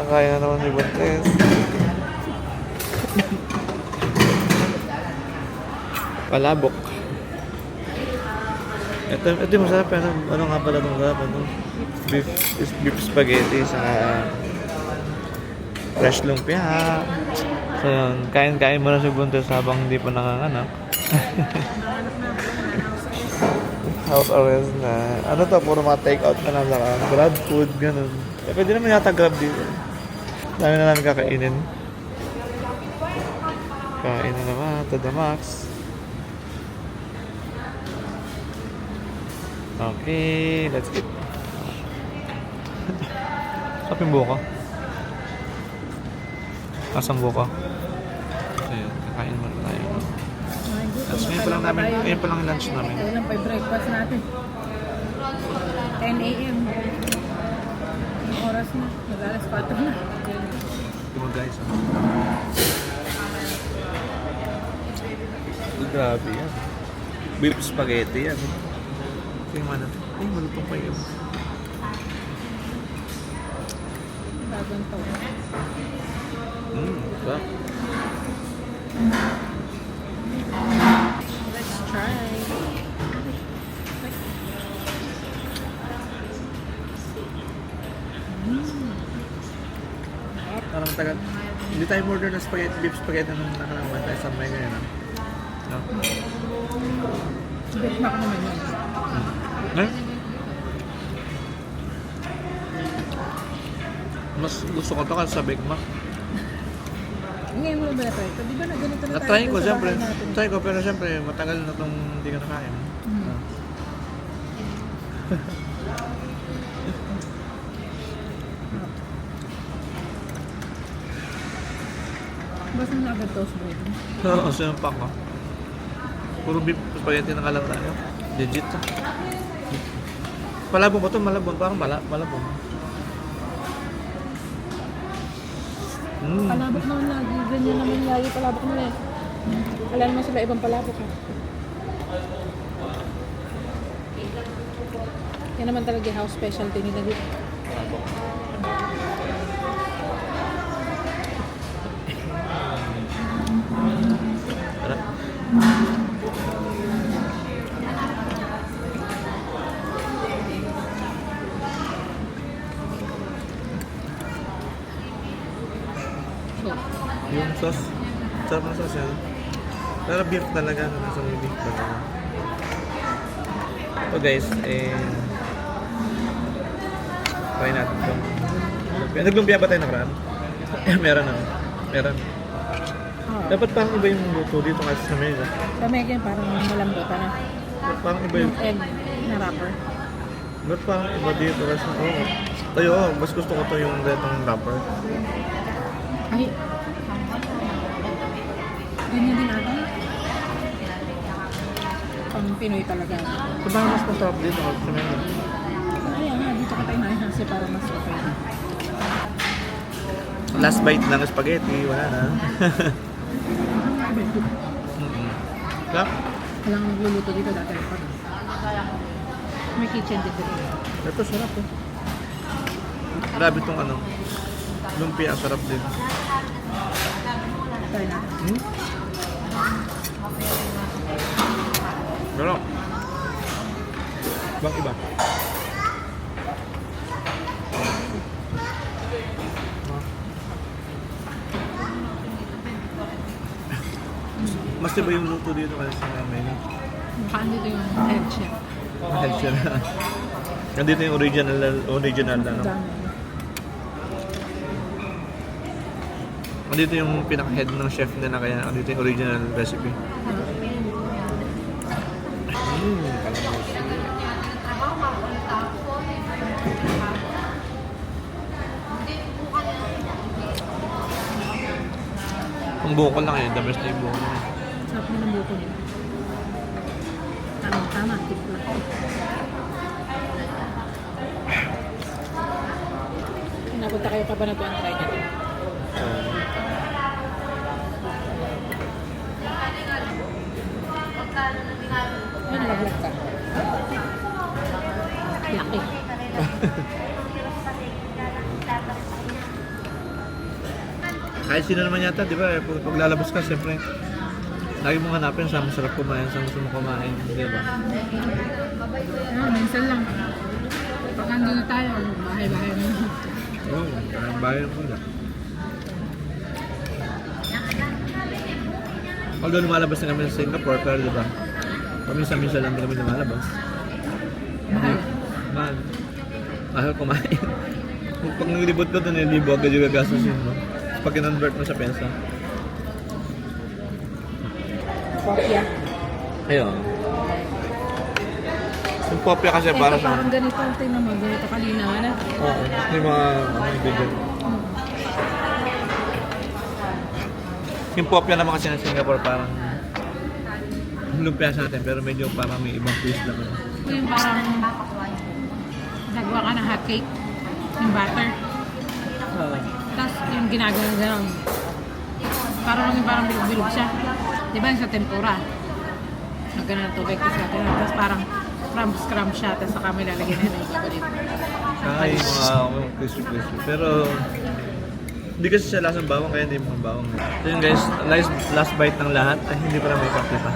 Kakain na naman si Buntes. Palabok. Ito yung masarap. Ano nga pala itong masarap? Ano? Beef spaghetti sa fresh lumpia. So yun, kain-kain mo na si Buntes habang hindi pa nanganganak. House arrest na. Ano to? Puro mga take-out na lang saka grab food, ganun. Eh, pwede naman yata grab dito. Dami na namin kakainin. Kain na naman to the max. Okay, let's eat. Saan yung buko? Asang buko? Ayun, kakain muna tayo. Tapos ngayon pa lang yung lunch namin. Kailan pa yung breakfast natin? 10 a.m. Yung oras na. Mag-alas 4 na. Ito mo guys. Grabe yan. Beef spaghetti yan. Ito yung mana. Ay, malutong pa yun. Bagong to. Sarap. Let's try. Parang tagal. Hindi tayo order ng spaghetti, beef spaghetti nung nakalaman tayo sa may ganyan. No? Big Mac naman yun. Eh? Mas gusto ko ito kasi sa Big Mac. Ngayon mo lang ba na-try ito? Di ba na ganito na tayo? Na-try ko, dun sa siyempre. bahay natin? Try ko, pero siyempre, matagal na itong hindi ka nakain. Basta na agad toast bread. Oo, sinampak ko. Puro beef spaghetti na kalat tayo. Legit. Malabong ba ito? Malabong. Parang malabong. Palabok naman lagi. Ganyan naman lagi palabok nila eh. Wala naman sila ibang palabok ha. Yan naman talaga yung house specialty nila dito. Malabong. Yung sauce, sarap na sauce yan. Pero beef talaga, nasa may beef talaga. So guys, try natin ito. Naglumpia ba tayo nakaraan? Meron na. Meron. Dapat parang iba yung luto dito kasi sa Mega. Sa Mega parang malambot na. Dapat parang iba yung... Egg na wrapper. Dapat parang iba dito kasi... Oo. Tayo, mas gusto ko to yung retong wrapper. Ay. Ganyan din natin. Pang Pinoy talaga. So parang mas masarap dito kasi sa Mega. Ayan nga, dito ka tayo na kasi para mas okay. Last bite ng spaghetti, wala na. Kaya? Walang nagluluto dito dati. May kitchen dito. Ito sarap eh. Grabe itong ano. Lumpia, sarap din. Try na. Pero, bang iba? Mas iba yung luto dito kasi sa namin. Mukhang dito yung head chef. Head siya na. Nandito yung original na, no? Nandito yung pinaka-head ng chef nila kaya nandito yung original recipe. Ang buko lang yun, the best na yung buko lang. Sarap na ng buko nila. Tama, tip lang. Napunta kayo pa ba na ito ang try natin? Ay, nalaglag ka. Laki. Kahit sino naman yata, di ba? Pag lalabas ka, siyempre, lagi mong hanapin saan masarap kumain, saan gusto mo kumain, di ba? Minsan lang. Pag nandun na tayo, bahay-bahay mo. Oo, parang bayan ko na. Although lumalabas na kami sa Singapore, pero di ba? Paminsan-minsan lang din kami lumalabas. Mahal. Mahal. Mahal kumain. Pag naglibot ko doon, yung libo agad yung gagastusin mo. Pag kinonvert mo sa pensa. Kopya. Ayun. Yung popya kasi para Ito, sa... parang ganito. Tingnan mo, ganito kanina. Ano? Oo. Yung mga video. Yung popya naman kasi ng Singapore parang lumpia sa atin pero medyo parang may ibang twist naman. Yung parang nagawa ka ng hot cake. Yung butter. Tapos yung ginagawa-gawa. Parang bilog-bilog siya. Di ba yung sa tempura? Magkano ng tubig kasi natin. Tapos parang crumbs siya. Tapos saka may lalagyan na yung chocolate. Ay, mga crispy. Pero hindi kasi siya lasang bawang kaya hindi mo bawang. So yun guys, last bite ng lahat. Ay, hindi pa na may kape pa.